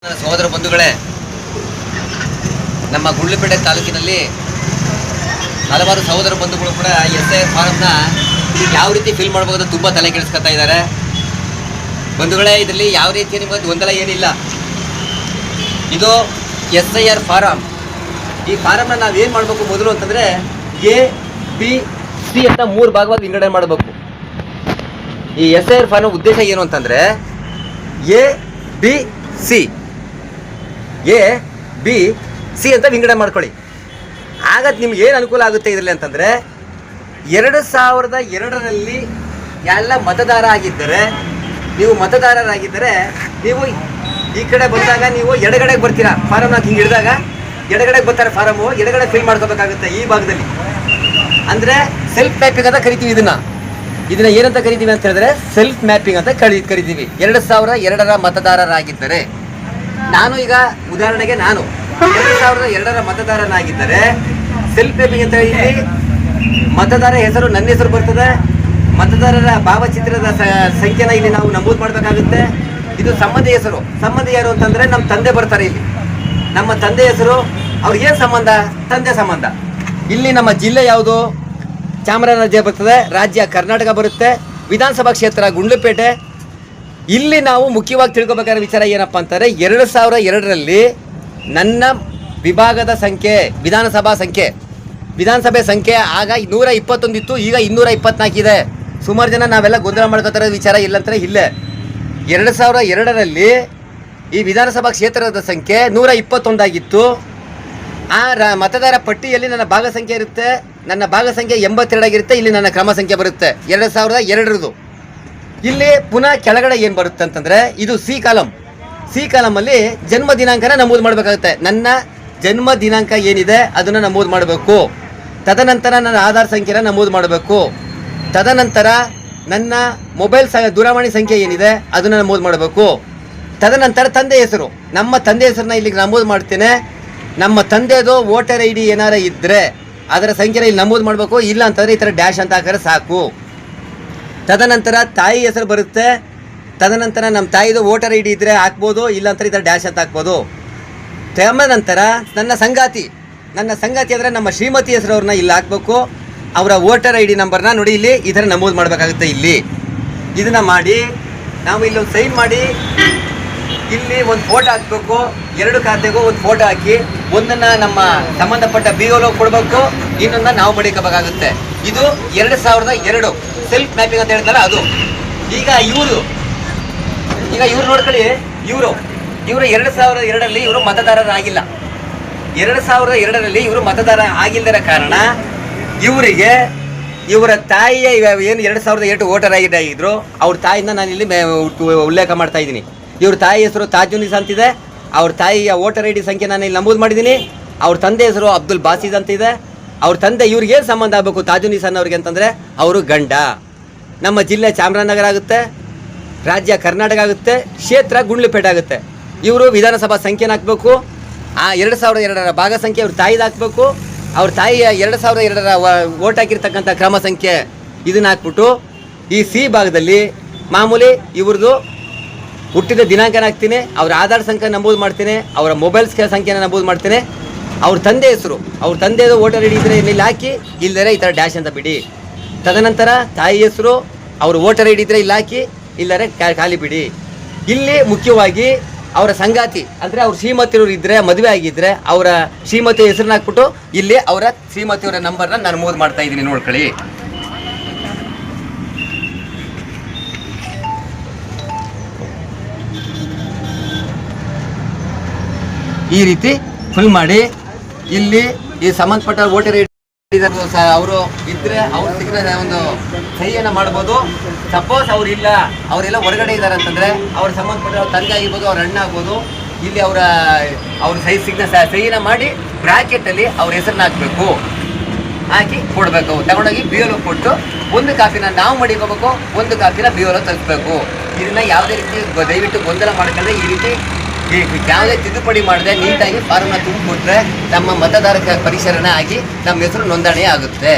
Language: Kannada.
ನನ್ನ ಸಹೋದರ ಬಂಧುಗಳೇ, ನಮ್ಮ ಗುಂಡ್ಲುಪೇಟೆ ತಾಲೂಕಿನಲ್ಲಿ ಹಲವಾರು ಸಹೋದರ ಬಂಧುಗಳು ಕೂಡ SIR ಫಾರಮ್ನ ಯಾವ ರೀತಿ ಫಿಲ್ ಮಾಡಬಹುದು ತುಂಬ ತಲೆ ಕೆಡಿಸ್ಕೊತಾ ಇದ್ದಾರೆ. ಬಂಧುಗಳೇ, ಇದರಲ್ಲಿ ಯಾವ ರೀತಿಯ ನಿಮಗೆ ಗೊಂದಲ ಏನಿಲ್ಲ. ಇದು SIR ಫಾರಮ್. ಈ ಫಾರಮ್ನ ನಾವೇನು ಮಾಡಬೇಕು ಮೊದಲು ಅಂತಂದರೆ A-B-C ಅಂತ 3 ಭಾಗವಾಗಿ ವಿಂಗಡಣೆ ಮಾಡಬೇಕು. ಈ SIR ಫಾರಮ್ ಉದ್ದೇಶ ಏನು ಅಂತಂದರೆ A-B-C ಅಂತ ವಿಂಗಡಣೆ ಮಾಡ್ಕೊಳ್ಳಿ. ಆಗ ನಿಮ್ಗೆ ಏನು ಅನುಕೂಲ ಆಗುತ್ತೆ ಇದರಲ್ಲಿ ಅಂತಂದರೆ 2002ರಲ್ಲಿ ಎಲ್ಲ ಮತದಾರ ಆಗಿದ್ದರೆ, ನೀವು ಮತದಾರರಾಗಿದ್ದರೆ ನೀವು ಈ ಕಡೆ ಬಂದಾಗ ನೀವು ಎಡಗಡೆಗೆ ಬರ್ತೀರಾ. ಫಾರಮ್ನ ಹಿಂಗೆ ಹಿಡಿದಾಗ ಎಡಗಡೆಗೆ ಬರ್ತಾರೆ. ಫಾರಮು ಎಡಗಡೆ ಫಿಲ್ ಮಾಡ್ಕೋಬೇಕಾಗುತ್ತೆ. ಈ ಭಾಗದಲ್ಲಿ ಅಂದರೆ ಸೆಲ್ಫ್ ಮ್ಯಾಪಿಂಗ್ ಅಂತ ಕರಿತೀವಿ. ಇದನ್ನ ಏನಂತ ಕರಿತೀವಿ ಅಂತ ಹೇಳಿದ್ರೆ ಸೆಲ್ಫ್ ಮ್ಯಾಪಿಂಗ್ ಅಂತ ಕರಿತೀವಿ. 2002ರ ಮತದಾರರಾಗಿದ್ದರೆ, ನಾನು ಈಗ ಉದಾಹರಣೆಗೆ ನಾನು 2002ರ ಮತದಾರನಾಗಿದ್ದರೆ ಸೆಲ್ಫ್ ಮ್ಯಾಪಿಂಗ್ ಅಂತ ಹೇಳಿ ಮತದಾರ ಹೆಸರು ನನ್ನ ಹೆಸರು ಬರ್ತದೆ. ಮತದಾರರ ಭಾವಚಿತ್ರದ ಸಂಖ್ಯೆನ ಇಲ್ಲಿ ನಾವು ನಮೂದು ಮಾಡಬೇಕಾಗುತ್ತೆ. ಇದು ಸಂಬಂಧಿ ಹೆಸರು. ಸಂಬಂಧಿ ಯಾರು ಅಂತಂದರೆ ನಮ್ಮ ತಂದೆ ಬರ್ತಾರೆ. ಇಲ್ಲಿ ನಮ್ಮ ತಂದೆ ಹೆಸರು, ಅವ್ರಿಗೇನು ಸಂಬಂಧ? ತಂದೆ ಸಂಬಂಧ. ಇಲ್ಲಿ ನಮ್ಮ ಜಿಲ್ಲೆ ಯಾವುದು? ಚಾಮರಾಜನಗರ ಬರ್ತದೆ. ರಾಜ್ಯ ಕರ್ನಾಟಕ ಬರುತ್ತೆ. ವಿಧಾನಸಭಾ ಕ್ಷೇತ್ರ ಗುಂಡ್ಲುಪೇಟೆ. ಇಲ್ಲಿ ನಾವು ಮುಖ್ಯವಾಗಿ ತಿಳ್ಕೊಬೇಕಾದ ವಿಚಾರ ಏನಪ್ಪ ಅಂತಾರೆ, 2002ರಲ್ಲಿ ನನ್ನ ವಿಭಾಗದ ಸಂಖ್ಯೆ, ವಿಧಾನಸಭೆ ಸಂಖ್ಯೆ ಆಗ 121 ಇತ್ತು, ಈಗ 224 ಇದೆ. ಸುಮಾರು ಜನ ನಾವೆಲ್ಲ ಗೊಂದಲ ಮಾಡ್ಕೋತಾರ ವಿಚಾರ ಇಲ್ಲಂತಾರೆ. ಇಲ್ಲೇ 2002ರಲ್ಲಿ ಈ ವಿಧಾನಸಭಾ ಕ್ಷೇತ್ರದ ಸಂಖ್ಯೆ 121 ಆಗಿತ್ತು. ಆ ಮತದಾರ ಪಟ್ಟಿಯಲ್ಲಿ ನನ್ನ ಭಾಗ ಸಂಖ್ಯೆ ಇರುತ್ತೆ. ನನ್ನ ಭಾಗ ಸಂಖ್ಯೆ 82 ಆಗಿರುತ್ತೆ. ಇಲ್ಲಿ ನನ್ನ ಕ್ರಮ ಸಂಖ್ಯೆ ಬರುತ್ತೆ 2002ರದು. ಇಲ್ಲಿ ಪುನಃ ಕೆಳಗಡೆ ಏನು ಬರುತ್ತೆ ಅಂತಂದರೆ, ಇದು ಸಿ ಕಾಲಮಲ್ಲಿ ಜನ್ಮ ದಿನಾಂಕನ ನಮೂದು ಮಾಡಬೇಕಾಗುತ್ತೆ. ನನ್ನ ಜನ್ಮ ದಿನಾಂಕ ಏನಿದೆ ಅದನ್ನು ನಮೂದು ಮಾಡಬೇಕು. ತದನಂತರ ನನ್ನ ಆಧಾರ್ ಸಂಖ್ಯೆನ ನಮೂದು ಮಾಡಬೇಕು. ತದನಂತರ ನನ್ನ ಮೊಬೈಲ್ ದೂರವಾಣಿ ಸಂಖ್ಯೆ ಏನಿದೆ ಅದನ್ನು ನಮೂದು ಮಾಡಬೇಕು. ತದನಂತರ ತಂದೆ ಹೆಸರು, ನಮ್ಮ ತಂದೆ ಹೆಸರನ್ನ ಇಲ್ಲಿಗೆ ನಮೂದು ಮಾಡ್ತೇನೆ. ನಮ್ಮ ತಂದೆದು ವೋಟರ್ ID ಏನಾರ ಇದ್ದರೆ ಅದರ ಸಂಖ್ಯೆನ ಇಲ್ಲಿ ನಮೂದು ಮಾಡಬೇಕು. ಇಲ್ಲ ಅಂತಂದರೆ ಈ ಥರ ಡ್ಯಾಶ್ ಅಂತ ಹಾಕಿದ್ರೆ ಸಾಕು. ತದನಂತರ ತಾಯಿ ಹೆಸರು ಬರುತ್ತೆ. ತದನಂತರ ನಮ್ಮ ತಾಯಿದು ವೋಟರ್ ID ಇದ್ದರೆ ಹಾಕ್ಬೋದು, ಇಲ್ಲ ಅಂತಾರೆ ಈ ಥರ ಡ್ಯಾಶ್ ಅಂತ ಹಾಕ್ಬೋದು. ತದನಂತರ ನನ್ನ ಸಂಗಾತಿ ಅಂದರೆ ನಮ್ಮ ಶ್ರೀಮತಿ ಹೆಸರವ್ರನ್ನ ಇಲ್ಲಿ ಹಾಕ್ಬೇಕು. ಅವರ ವೋಟರ್ ID ನಂಬರ್ನ ನೋಡಿ ಇಲ್ಲಿ ಈ ಥರ ನಮೂದು ಮಾಡಬೇಕಾಗುತ್ತೆ. ಇಲ್ಲಿ ಇದನ್ನು ಮಾಡಿ ನಾವು ಇಲ್ಲೊಂದು ಸೈನ್ ಮಾಡಿ ಇಲ್ಲಿ ಒಂದು ಫೋಟೋ ಹಾಕಬೇಕು. 2 ಖಾತೆಗೂ ಒಂದು ಫೋಟೋ ಹಾಕಿ ಒಂದನ್ನು ನಮ್ಮ ಸಂಬಂಧಪಟ್ಟ BLO ಕೊಡಬೇಕು, ಇನ್ನೊಂದನ್ನು ನಾವು ಮಡಿಕೋಬೇಕಾಗುತ್ತೆ. ಇದು 2002 ಸೆಲ್ಫ್ ಮ್ಯಾಪಿಂಗ್ ಅಂತ ಹೇಳ್ತಾರೆ ಅದು. ಈಗ ಇವರು ನೋಡ್ಕೊಳ್ಳಿ, ಇವರು 2002ರಲ್ಲಿ ಇವರು ಮತದಾರರಾಗಿಲ್ಲ. 2002ರಲ್ಲಿ ಇವರು ಮತದಾರ ಆಗಿಲ್ಲದ ಕಾರಣ ಇವರಿಗೆ ಇವರ ತಾಯಿಯ ಏನು 2008 ವೋಟರ್ ಆಗಿದ್ರು ಅವ್ರ ತಾಯಿನ ನಾನು ಇಲ್ಲಿ ಉಲ್ಲೇಖ ಮಾಡ್ತಾ ಇದ್ದೀನಿ. ಇವ್ರ ತಾಯಿ ಹೆಸರು ತಾಜುನಿಸ್ ಅಂತಿದೆ. ಅವ್ರ ತಾಯಿಯ ವೋಟರ್ ID ಸಂಖ್ಯೆ ನಾನು ಇಲ್ಲಿ ನಮೂದು ಮಾಡಿದ್ದೀನಿ. ಅವ್ರ ತಂದೆ ಹೆಸರು ಅಬ್ದುಲ್ ಬಾಸಿದ್ ಅಂತಿದೆ. ಅವ್ರ ತಂದೆ ಇವ್ರಿಗೆ ಏನು ಸಂಬಂಧ ಆಗಬೇಕು ತಾಜುನಿಸ್ ಅನ್ನೋರಿಗೆ ಅಂತಂದರೆ ಅವರು ಗಂಡ. ನಮ್ಮ ಜಿಲ್ಲೆ ಚಾಮರಾಜನಗರ ಆಗುತ್ತೆ, ರಾಜ್ಯ ಕರ್ನಾಟಕ ಆಗುತ್ತೆ, ಕ್ಷೇತ್ರ ಗುಂಡ್ಲುಪೇಟೆ ಆಗುತ್ತೆ. ಇವರು ವಿಧಾನಸಭಾ ಸಂಖ್ಯೆನ ಹಾಕಬೇಕು. ಆ 2002ರ ಭಾಗ ಸಂಖ್ಯೆ ಅವ್ರ ತಾಯಿದು ಹಾಕಬೇಕು. ಅವ್ರ ತಾಯಿಯ 2002ರ ವೋಟ್ ಹಾಕಿರ್ತಕ್ಕಂಥ ಕ್ರಮ ಸಂಖ್ಯೆ ಇದನ್ನು ಹಾಕ್ಬಿಟ್ಟು ಈ ಸಿ ಭಾಗದಲ್ಲಿ ಮಾಮೂಲಿ ಇವ್ರದ್ದು ಹುಟ್ಟಿದ ದಿನಾಂಕನ ಹಾಕ್ತೀನಿ, ಅವ್ರ ಆಧಾರ್ ಸಂಖ್ಯೆ ನಮೂದು ಮಾಡ್ತೀನಿ, ಅವರ ಮೊಬೈಲ್ ಸಂಖ್ಯೆನ ನಮೂದು ಮಾಡ್ತೀನಿ. ಅವ್ರ ತಂದೆ ಹೆಸರು, ಅವ್ರ ತಂದೆದು ವೋಟರ್ ID ಇದ್ದರೆ ಇಲ್ಲಿ ಹಾಕಿ, ಇಲ್ಲದರೆ ಈ ಥರ ಡ್ಯಾಶ್ ಅಂತ ಬಿಡಿ. ತದನಂತರ ತಾಯಿ ಹೆಸರು, ಅವ್ರ ವೋಟರ್ ID ಇದ್ದರೆ ಇಲ್ಲಿ ಹಾಕಿ, ಇಲ್ಲದರೆ ಖಾಲಿ ಬಿಡಿ. ಇಲ್ಲಿ ಮುಖ್ಯವಾಗಿ ಅವರ ಸಂಗಾತಿ ಅಂದರೆ ಅವ್ರ ಶ್ರೀಮತಿಯವರು ಇದ್ದರೆ, ಮದುವೆ ಆಗಿದ್ದರೆ ಅವರ ಶ್ರೀಮತಿ ಹೆಸರನ್ನ ಹಾಕ್ಬಿಟ್ಟು ಇಲ್ಲಿ ಅವರ ಶ್ರೀಮತಿಯವರ ನಂಬರ್ನ ನಾನು ನಮೂದು ಮಾಡ್ತಾ ಇದ್ದೀನಿ. ನೋಡ್ಕೊಳ್ಳಿ, ಈ ರೀತಿ ಫುಲ್ ಮಾಡಿ ಇಲ್ಲಿ ಈ ಸಂಬಂಧಪಟ್ಟ ವೋಟರ್ ID ಅವರು ಇದ್ದರೆ ಅವ್ರು ಸಿಕ್ಕರೆ ಒಂದು ಸಹಿಯನ್ನು ಮಾಡ್ಬೋದು. ಸಪೋಸ್ ಅವರೆಲ್ಲ ಹೊರಗಡೆ ಇದ್ದಾರೆ ಅಂತಂದರೆ ಅವ್ರ ಸಂಬಂಧಪಟ್ಟ ಅವ್ರ ತಂದೆ ಆಗಿರ್ಬೋದು, ಅವ್ರ ಅಣ್ಣ ಆಗ್ಬೋದು. ಇಲ್ಲಿ ಅವ್ರ ಸಹಿನ ಮಾಡಿ ಬ್ರಾಕೆಟಲ್ಲಿ ಅವ್ರ ಹೆಸರನ್ನ ಹಾಕಬೇಕು, ಹಾಕಿ ಕೊಡಬೇಕು. ತಗೊಂಡೋಗಿ BLO ಕೊಟ್ಟು ಒಂದು ಕಾಪಿನ ನಾವು ಮಡಿಕೋಬೇಕು, ಒಂದು ಕಾಪಿನ BLO ತಲುಪಬೇಕು. ಇದನ್ನು ಯಾವುದೇ ರೀತಿ ದಯವಿಟ್ಟು ಗೊಂದಲ ಮಾಡ್ಕೊಂಡ್ರೆ ಈ ರೀತಿ ಯಾವುದೇ ತಿದ್ದುಪಡಿ ಮಾಡದೆ ನೀಟಾಗಿ ಫಾರ್ಮ್ನ ತುಂಬಿಕೊಟ್ರೆ ನಮ್ಮ ಮತದಾರ ಪರಿಶೀಲನೆ ಆಗಿ ನಮ್ಮ ಹೆಸರು ನೋಂದಣಿ ಆಗುತ್ತೆ.